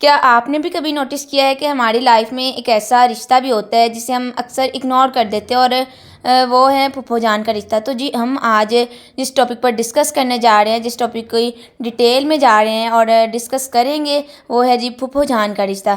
کیا آپ نے بھی کبھی نوٹس کیا ہے کہ ہماری لائف میں ایک ایسا رشتہ بھی ہوتا ہے جسے ہم اکثر اگنور کر دیتے ہیں، اور وہ ہے پھپھو جان کا رشتہ؟ تو جی ہم آج جس ٹاپک پر ڈسکس کرنے جا رہے ہیں، جس ٹاپک کی ڈیٹیل میں جا رہے ہیں اور ڈسکس کریں گے، وہ ہے جی پھپھو جان کا رشتہ۔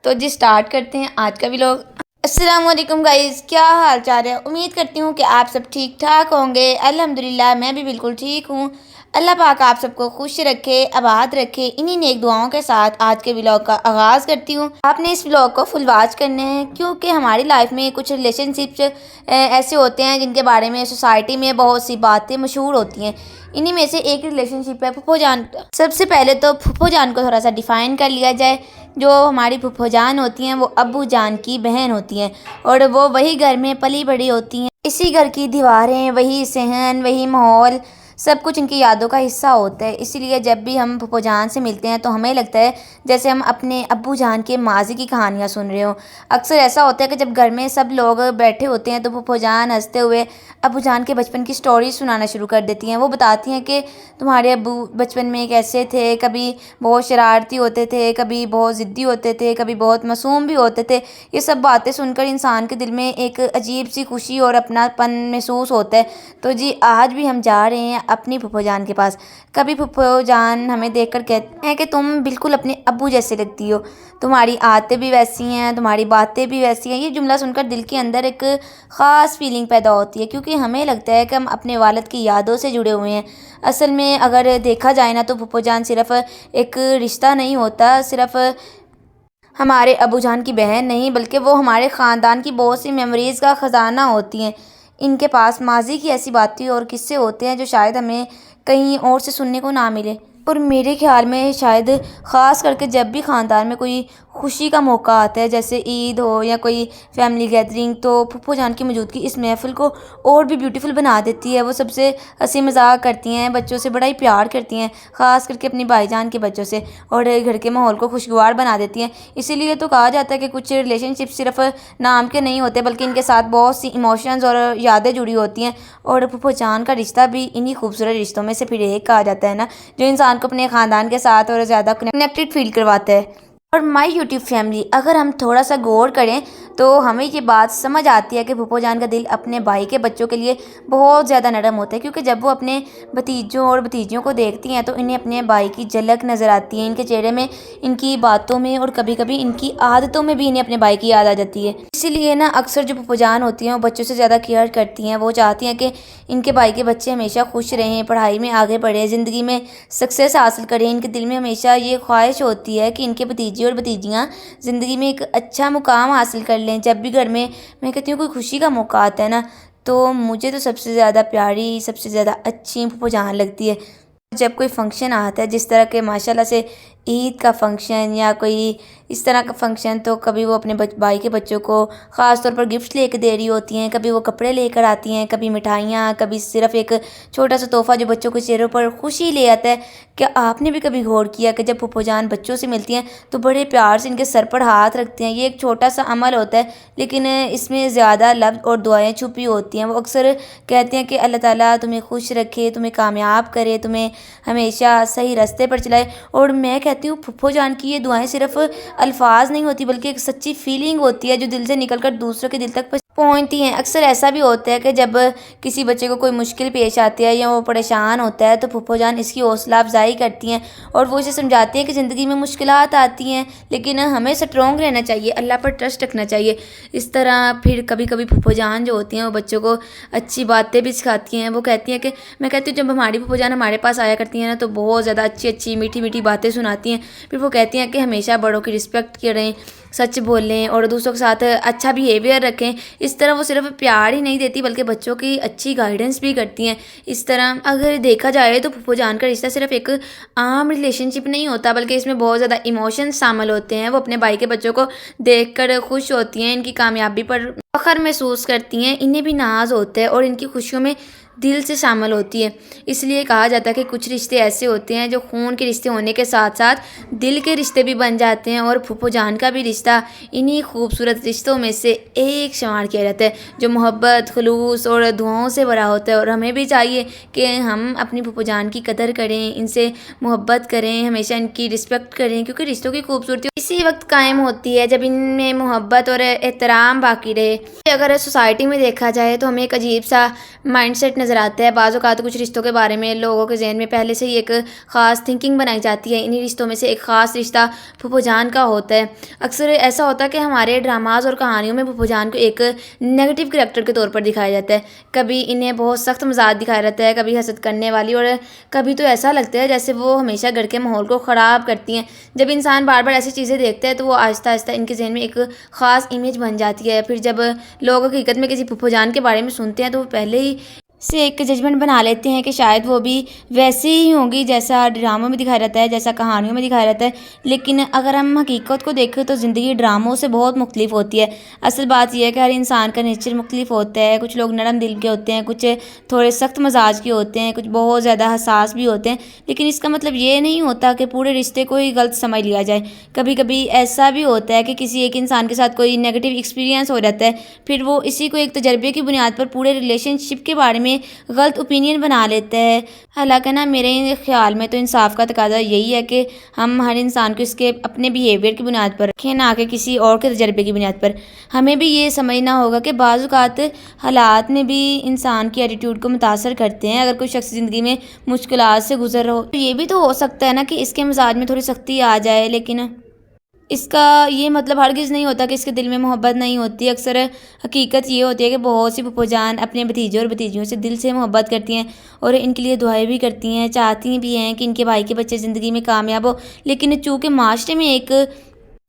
تو جی سٹارٹ کرتے ہیں آج کا ولاگ۔ السلام علیکم گائز، کیا حال چال ہے؟ امید کرتی ہوں کہ آپ سب ٹھیک ٹھاک ہوں گے۔ الحمدللہ میں بھی بالکل ٹھیک ہوں۔ اللہ پاک آپ سب کو خوش رکھے، آباد رکھے، انہی نیک دعاؤں کے ساتھ آج کے ولاگ کا آغاز کرتی ہوں۔ آپ نے اس ولاگ کو فل واچ کرنے ہیں کیونکہ ہماری لائف میں کچھ ریلیشن شپس ایسے ہوتے ہیں جن کے بارے میں سوسائٹی میں بہت سی باتیں مشہور ہوتی ہیں۔ انہی میں سے ایک ریلیشن شپ ہے پھپھو جان کا۔ سب سے پہلے تو پھپھو جان کو تھوڑا سا ڈیفائن کر لیا جائے۔ جو ہماری پھپھو جان ہوتی ہیں وہ ابو جان کی بہن ہوتی ہیں، اور وہ وہی گھر میں پلی بڑی ہوتی ہیں۔ اسی گھر کی دیواریں، وہی صحن، وہی ماحول، سب کچھ ان کی یادوں کا حصہ ہوتا ہے۔ اسی لیے جب بھی ہم پھپھو جان سے ملتے ہیں تو ہمیں لگتا ہے جیسے ہم اپنے ابو جان کے ماضی کی کہانیاں سن رہے ہوں۔ اکثر ایسا ہوتا ہے کہ جب گھر میں سب لوگ بیٹھے ہوتے ہیں تو پھپھو جان ہنستے ہوئے ابو جان کے بچپن کی سٹوری سنانا شروع کر دیتی ہیں۔ وہ بتاتی ہیں کہ تمہارے ابو بچپن میں کیسے تھے، کبھی بہت شرارتی ہوتے تھے، کبھی بہت ضدی ہوتے تھے، کبھی بہت معصوم بھی ہوتے تھے۔ یہ سب باتیں سن کر انسان کے دل میں ایک عجیب سی خوشی اور اپنا پن محسوس ہوتا ہے۔ تو جی آج بھی ہم جا رہے ہیں اپنی پھپھو جان کے پاس۔ کبھی پھپھو جان ہمیں دیکھ کر کہتے ہیں کہ تم بالکل اپنے ابو جیسے لگتی ہو، تمہاری عادتیں بھی ویسی ہیں، تمہاری باتیں بھی ویسی ہیں۔ یہ جملہ سن کر دل کے اندر ایک خاص فیلنگ پیدا ہوتی ہے، کیونکہ ہمیں لگتا ہے کہ ہم اپنے والد کی یادوں سے جڑے ہوئے ہیں۔ اصل میں اگر دیکھا جائے نا تو پھپھو جان صرف ایک رشتہ نہیں ہوتا، صرف ہمارے ابو جان کی بہن نہیں، بلکہ وہ ہمارے خاندان کی بہت سی میموریز کا خزانہ ہوتی ہیں۔ ان کے پاس ماضی کی ایسی باتیں اور قصے ہوتے ہیں جو شاید ہمیں کہیں اور سے سننے کو نہ ملے۔ اور میرے خیال میں شاید خاص کر کے جب بھی خاندان میں کوئی خوشی کا موقع آتا ہے، جیسے عید ہو یا کوئی فیملی گیدرنگ، تو پھپھو جان کی موجودگی اس محفل کو اور بھی بیوٹیفل بنا دیتی ہے۔ وہ سب سے ہنسی مذاق کرتی ہیں، بچوں سے بڑا ہی پیار کرتی ہیں، خاص کر کے اپنی بھائی جان کے بچوں سے، اور گھر کے ماحول کو خوشگوار بنا دیتی ہیں۔ اسی لیے تو کہا جاتا ہے کہ کچھ ریلیشن شپ صرف نام کے نہیں ہوتے، بلکہ ان کے ساتھ بہت سی ایموشنز اور یادیں جڑی ہوتی ہیں۔ اور پھپھو جان کا رشتہ بھی انہی خوبصورت رشتوں میں سے پھر ایک کہا جاتا ہے نا، جو انسان کو اپنے خاندان کے ساتھ اور زیادہ کنیکٹڈ فیل کرواتا ہے۔ اور مائی یوٹیوب فیملی، اگر ہم تھوڑا سا غور کریں تو ہمیں یہ بات سمجھ آتی ہے کہ پھپھو جان کا دل اپنے بھائی کے بچوں کے لیے بہت زیادہ نرم ہوتا ہے، کیونکہ جب وہ اپنے بھتیجوں اور بھتیجیوں کو دیکھتی ہیں تو انہیں اپنے بھائی کی جھلک نظر آتی ہے، ان کے چہرے میں، ان کی باتوں میں، اور کبھی کبھی ان کی عادتوں میں بھی انہیں اپنے بھائی کی یاد آ جاتی ہے۔ اسی لیے نا اکثر جو پھپھو جان ہوتی ہیں وہ بچوں سے زیادہ کیئر کرتی ہیں۔ وہ چاہتی ہیں کہ ان کے بھائی کے بچے ہمیشہ خوش رہیں، پڑھائی میں آگے بڑھیں، زندگی میں سکسیس حاصل کریں۔ ان کے دل میں ہمیشہ یہ خواہش ہوتی ہے کہ ان کے بھتیجے اور بھتیجیاں زندگی میں ایک اچھا مقام حاصل کر لیں۔ جب بھی گھر میں کہتی ہوں کوئی خوشی کا موقع آتا ہے نا، تو مجھے تو سب سے زیادہ پیاری، سب سے زیادہ اچھی پھپھو جان لگتی ہے۔ جب کوئی فنکشن آتا ہے، جس طرح کے ماشاءاللہ سے عید کا فنکشن یا کوئی اس طرح کا فنکشن، تو کبھی وہ اپنے بھائی کے بچوں کو خاص طور پر گفٹ لے کے دے رہی ہوتی ہیں، کبھی وہ کپڑے لے کر آتی ہیں، کبھی مٹھائیاں، کبھی صرف ایک چھوٹا سا تحفہ جو بچوں کے چہروں پر خوشی لے آتا ہے۔ کیا آپ نے بھی کبھی غور کیا کہ جب پھپھو جان بچوں سے ملتی ہیں تو بڑے پیار سے ان کے سر پر ہاتھ رکھتے ہیں؟ یہ ایک چھوٹا سا عمل ہوتا ہے، لیکن اس میں زیادہ لفظ اور دعائیں چھپی ہوتی ہیں۔ وہ اکثر کہتے ہیں کہ اللہ تعالیٰ تمہیں خوش رکھے، تمہیں کامیاب کرے، تمہیں ہمیشہ صحیح راستے پر چلائے۔ اور میں کہتی ہوں پھپھو جان کی یہ دعائیں صرف الفاظ نہیں ہوتی، بلکہ ایک سچی فیلنگ ہوتی ہے جو دل سے نکل کر دوسروں کے دل تک پہنچتی ہیں۔ اکثر ایسا بھی ہوتا ہے کہ جب کسی بچے کو کوئی مشکل پیش آتی ہے یا وہ پریشان ہوتا ہے تو پھپھو جان اس کی حوصلہ افزائی کرتی ہیں اور وہ اسے سمجھاتی ہیں کہ زندگی میں مشکلات آتی ہیں، لیکن ہمیں اسٹرانگ رہنا چاہیے، اللہ پر ٹرسٹ رکھنا چاہیے۔ اس طرح پھر کبھی کبھی پھپھو جان جو ہوتی ہیں وہ بچوں کو اچھی باتیں بھی سکھاتی ہیں۔ وہ کہتی ہیں کہ میں کہتی ہوں جب ہماری پھپھو جان ہمارے پاس آیا کرتی ہیں نا تو بہت زیادہ اچھی میٹھی میٹھی باتیں سناتی ہیں۔ پھر وہ کہتی ہیں کہ ہمیشہ بڑوں کی رسپیکٹ کریں، سچ بولیں اور دوسروں کے ساتھ اچھا بیہیویئر رکھیں۔ اس طرح وہ صرف پیار ہی نہیں دیتی بلکہ بچوں کی اچھی گائیڈنس بھی کرتی ہیں۔ اس طرح اگر دیکھا جائے تو پھپھو جان کا رشتہ صرف ایک عام ریلیشن شپ نہیں ہوتا، بلکہ اس میں بہت زیادہ ایموشنز شامل ہوتے ہیں۔ وہ اپنے بھائی کے بچوں کو دیکھ کر خوش ہوتی ہیں، ان کی کامیابی پر فخر محسوس کرتی ہیں، انہیں بھی ناز ہوتا ہے اور ان کی خوشیوں میں دل سے شامل ہوتی ہے۔ اس لیے کہا جاتا ہے کہ کچھ رشتے ایسے ہوتے ہیں جو خون کے رشتے ہونے کے ساتھ ساتھ دل کے رشتے بھی بن جاتے ہیں، اور پھوپھو جان کا بھی رشتہ انہی خوبصورت رشتوں میں سے ایک شمار کیا جاتا ہے جو محبت، خلوص اور دعاؤں سے بھرا ہوتا ہے۔ اور ہمیں بھی چاہیے کہ ہم اپنی پھوپھو جان کی قدر کریں، ان سے محبت کریں، ہمیشہ ان کی رسپیکٹ کریں، کیونکہ رشتوں کی خوبصورتی اسی وقت قائم ہوتی ہے جب ان میں محبت اور احترام باقی رہے۔ اگر سوسائٹی میں دیکھا جائے تو ہمیں ایک عجیب سا مائنڈ سیٹ نظر آتا ہے۔ بعض اوقات کچھ رشتوں کے بارے میں لوگوں کے ذہن میں پہلے سے ہی ایک خاص تھنکنگ بنائی جاتی ہے۔ انہی رشتوں میں سے ایک خاص رشتہ پھوپھو جان کا ہوتا ہے۔ اکثر ایسا ہوتا ہے کہ ہمارے ڈراماز اور کہانیوں میں پھوپھو جان کو ایک نیگیٹو کریکٹر کے طور پر دکھایا جاتا ہے۔ کبھی انہیں بہت سخت مزاج دکھایا جاتا ہے، کبھی حسد کرنے والی، اور کبھی تو ایسا لگتا ہے جیسے وہ ہمیشہ گھر کے ماحول کو خراب کرتی ہیں۔ جب انسان بار بار ایسی چیزیں دیکھتا ہے تو وہ آہستہ آہستہ ان کے ذہن میں ایک خاص امیج بن جاتی ہے۔ پھر جب لوگ حقیقت میں کسی پھوپھو جان کے بارے میں سنتے ہیں تو وہ پہلے ہی سے ایک ججمنٹ بنا لیتے ہیں کہ شاید وہ بھی ویسے ہی ہوں گی جیسا ڈراموں میں دکھایا جاتا ہے، جیسا کہانیوں میں دکھایا جاتا ہے۔ لیکن اگر ہم حقیقت کو دیکھیں تو زندگی ڈراموں سے بہت مختلف ہوتی ہے۔ اصل بات یہ ہے کہ ہر انسان کا نیچر مختلف ہوتا ہے۔ کچھ لوگ نرم دل کے ہوتے ہیں، کچھ تھوڑے سخت مزاج کے ہوتے ہیں، کچھ بہت زیادہ حساس بھی ہوتے ہیں۔ لیکن اس کا مطلب یہ نہیں ہوتا کہ پورے رشتے کو ہی غلط سمجھ لیا جائے۔ کبھی کبھی ایسا بھی ہوتا ہے کہ کسی ایک انسان کے ساتھ کوئی نیگیٹو ایکسپیرینس ہو جاتا ہے، پھر وہ اسی کو ایک تجربے کی بنیاد پر پورے ریلیشن شپ کے بارے میں غلط اوپینین بنا لیتا ہے۔ حالانکہ میرے خیال میں تو انصاف کا تقاضا یہی ہے کہ ہم ہر انسان کو اس کے اپنے بیہیویئر کی بنیاد پر رکھیں، نہ کہ کسی اور کے تجربے کی بنیاد پر۔ ہمیں بھی یہ سمجھنا ہوگا کہ بعض اوقات حالات میں بھی انسان کی ایٹیٹیوڈ کو متاثر کرتے ہیں۔ اگر کوئی شخص زندگی میں مشکلات سے گزر رہا ہو تو یہ بھی تو ہو سکتا ہے نا کہ اس کے مزاج میں تھوڑی سختی آ جائے، لیکن اس کا یہ مطلب ہرگز نہیں ہوتا کہ اس کے دل میں محبت نہیں ہوتی۔ اکثر حقیقت یہ ہوتی ہے کہ بہت سی پھوپھو جان اپنے بھتیجے اور بھتیجیوں سے دل سے محبت کرتی ہیں اور ان کے لیے دعائیں بھی کرتی ہیں، چاہتی بھی ہیں کہ ان کے بھائی کے بچے زندگی میں کامیاب ہو۔ لیکن چونکہ معاشرے میں ایک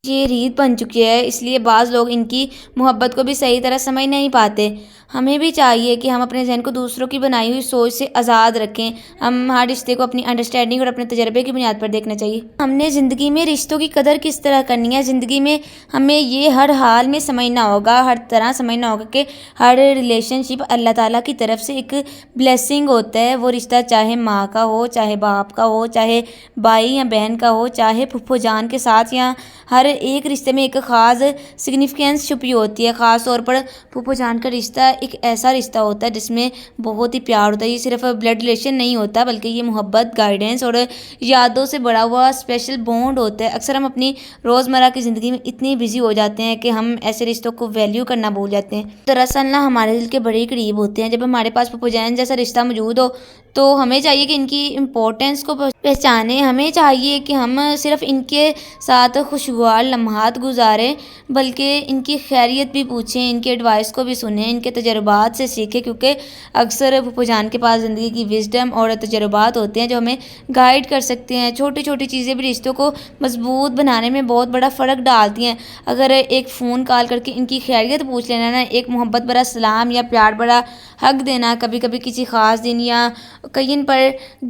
یہ ریت بن چکی ہے، اس لیے بعض لوگ ان کی محبت کو بھی صحیح طرح سمجھ نہیں پاتے۔ ہمیں بھی چاہیے کہ ہم اپنے ذہن کو دوسروں کی بنائی ہوئی سوچ سے آزاد رکھیں۔ ہم ہر رشتے کو اپنی انڈرسٹینڈنگ اور اپنے تجربے کی بنیاد پر دیکھنا چاہیے۔ ہم نے زندگی میں رشتوں کی قدر کس طرح کرنی ہے، زندگی میں ہمیں یہ ہر حال میں سمجھنا ہوگا، ہر طرح سمجھنا ہوگا کہ ہر ریلیشن شپ اللہ تعالیٰ کی طرف سے ایک بلیسنگ ہوتا ہے۔ وہ رشتہ چاہے ماں کا ہو، چاہے باپ کا ہو، چاہے بھائی یا بہن کا ہو، چاہے پھوپھو جان کے ساتھ، یا ہر ایک رشتے میں ایک خاص سگنیفیکینس چھپی ہوتی ہے۔ خاص طور پر پھوپھو جان کا رشتہ ایک ایسا رشتہ ہوتا ہے جس میں بہت ہی پیار ہوتا ہے۔ یہ صرف بلڈ ریلیشن نہیں ہوتا بلکہ یہ محبت، گائیڈنس اور یادوں سے بڑا ہوا اسپیشل بانڈ ہوتا ہے۔ اکثر ہم اپنی روزمرہ کی زندگی میں اتنی بزی ہو جاتے ہیں کہ ہم ایسے رشتوں کو ویلیو کرنا بھول جاتے ہیں۔ دراصل ہمارے دل کے بڑے قریب ہوتے ہیں۔ جب ہمارے پاس پھوپھو جان جیسا رشتہ موجود ہو تو ہمیں چاہیے کہ ان کی امپورٹنس کو پہچانیں۔ ہمیں چاہیے کہ ہم صرف ان کے ساتھ خوشگوار لمحات گزاریں بلکہ ان کی خیریت بھی پوچھیں، ان کے ایڈوائس کو بھی سنیں، ان کے تجربات سے سیکھیں، کیونکہ اکثر پھوپھو جان کے پاس زندگی کی وزڈم اور تجربات ہوتے ہیں جو ہمیں گائیڈ کر سکتے ہیں۔ چھوٹی چھوٹی چیزیں بھی رشتوں کو مضبوط بنانے میں بہت بڑا فرق ڈالتی ہیں۔ اگر ایک فون کال کر کے ان کی خیریت پوچھ لینا نا، ایک محبت بھرا سلام یا پیار بھرا حق دینا، کبھی کبھی کسی خاص دن یا کہیں پر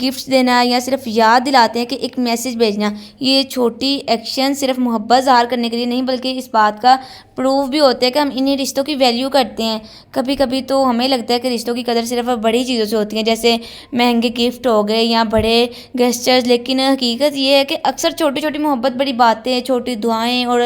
گفٹ دینا، یا صرف یاد دلاتے ہیں کہ ایک میسج بھیجنا، یہ چھوٹی ایکشن صرف محبت ظاہر کرنے کے لیے نہیں بلکہ اس بات کا پروف بھی ہوتا ہے کہ ہم انہیں رشتوں کی ویلیو کرتے ہیں۔ کبھی کبھی تو ہمیں لگتا ہے کہ رشتوں کی قدر صرف بڑی چیزوں سے ہوتی ہیں، جیسے مہنگے گفٹ ہو گئے یا بڑے گیسچرز، لیکن حقیقت یہ ہے کہ اکثر چھوٹی چھوٹی محبت بڑی باتیں، چھوٹی دعائیں اور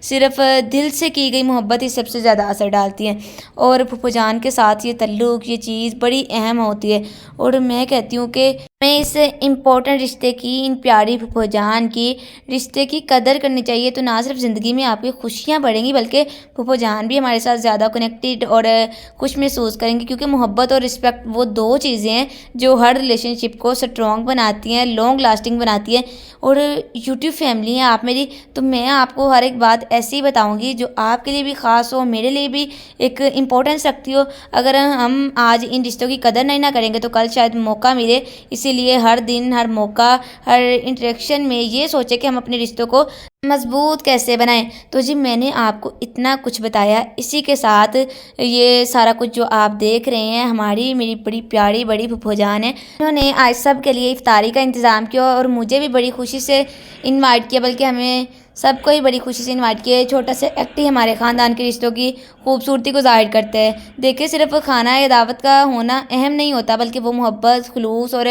صرف دل سے کی گئی محبت ہی سب سے زیادہ اثر ڈالتی ہیں۔ اور پھوپھو جان کے ساتھ یہ تعلق، یہ چیز بڑی اہم ہوتی ہے، اور میں کہتی ہوں کہ ہمیں اس امپورٹنٹ رشتے کی، ان پیاری پھوپھو جان کی رشتے کی قدر کرنی چاہیے، تو نہ صرف زندگی میں آپ کی خوشیاں بڑھیں گی بلکہ پھوپھو جان بھی ہمارے ساتھ زیادہ کنیکٹڈ اور خوش محسوس کریں گے، کیونکہ محبت اور رسپیکٹ وہ دو چیزیں ہیں جو ہر ریلیشن شپ کو اسٹرانگ بناتی ہیں، لانگ لاسٹنگ بناتی ہیں۔ اور یوٹیوب فیملی ہیں آپ میری، تو میں آپ کو ہر ایک بات ایسی ہی بتاؤں گی جو آپ کے لیے بھی خاص ہو، میرے لیے بھی ایک امپورٹنس رکھتی ہو۔ اگر ہم آج ان رشتوں کی قدر نہیں نہ کریں گے تو کل شاید موقع ملے۔ اسی لیے ہر دن، ہر موقع، ہر انٹریکشن میں یہ سوچیں کہ ہم اپنے رشتوں کو مضبوط کیسے بنائیں۔ تو جی میں نے آپ کو اتنا کچھ بتایا، اسی کے ساتھ یہ سارا کچھ جو آپ دیکھ رہے ہیں میری بڑی پیاری بڑی پھوپھو جان ہے، انہوں نے آج سب کے لیے افطاری کا انتظام کیا اور مجھے بھی بڑی خوشی سے انوائٹ کیا، بلکہ ہمیں سب کو ہی بڑی خوشی سے انوائٹ کیا ہے. چھوٹا سا ایکٹ ہی ہمارے خاندان کے رشتوں کی خوبصورتی کو ظاہر کرتا ہے. دیکھیں صرف کھانا یا دعوت کا ہونا اہم نہیں ہوتا بلکہ وہ محبت، خلوص اور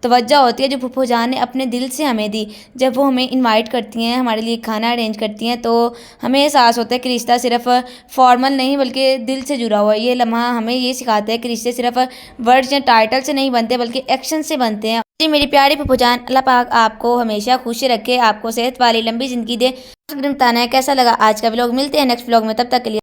توجہ ہوتی ہے جو پھپھو جان نے اپنے دل سے ہمیں دی. جب وہ ہمیں انوائٹ کرتی ہیں، ہمارے لیے کھانا ارینج کرتی ہیں تو ہمیں احساس ہوتا ہے کہ رشتہ صرف فارمل نہیں بلکہ دل سے جڑا ہوا ہے. یہ لمحہ ہمیں یہ سکھاتا ہے کہ رشتے صرف ورڈز یا ٹائٹل سے نہیں بنتے بلکہ ایکشن سے بنتے ہیں. جی میری پیاری پھپھو جان، اللہ پاک آپ کو ہمیشہ خوش رکھے، آپ کو صحت والی لمبی زندگی دے. بتانا ہے کیسا لگا آج کا ولاگ. ملتے ہیں نیکسٹ ولاگ میں، تب تک کے لیے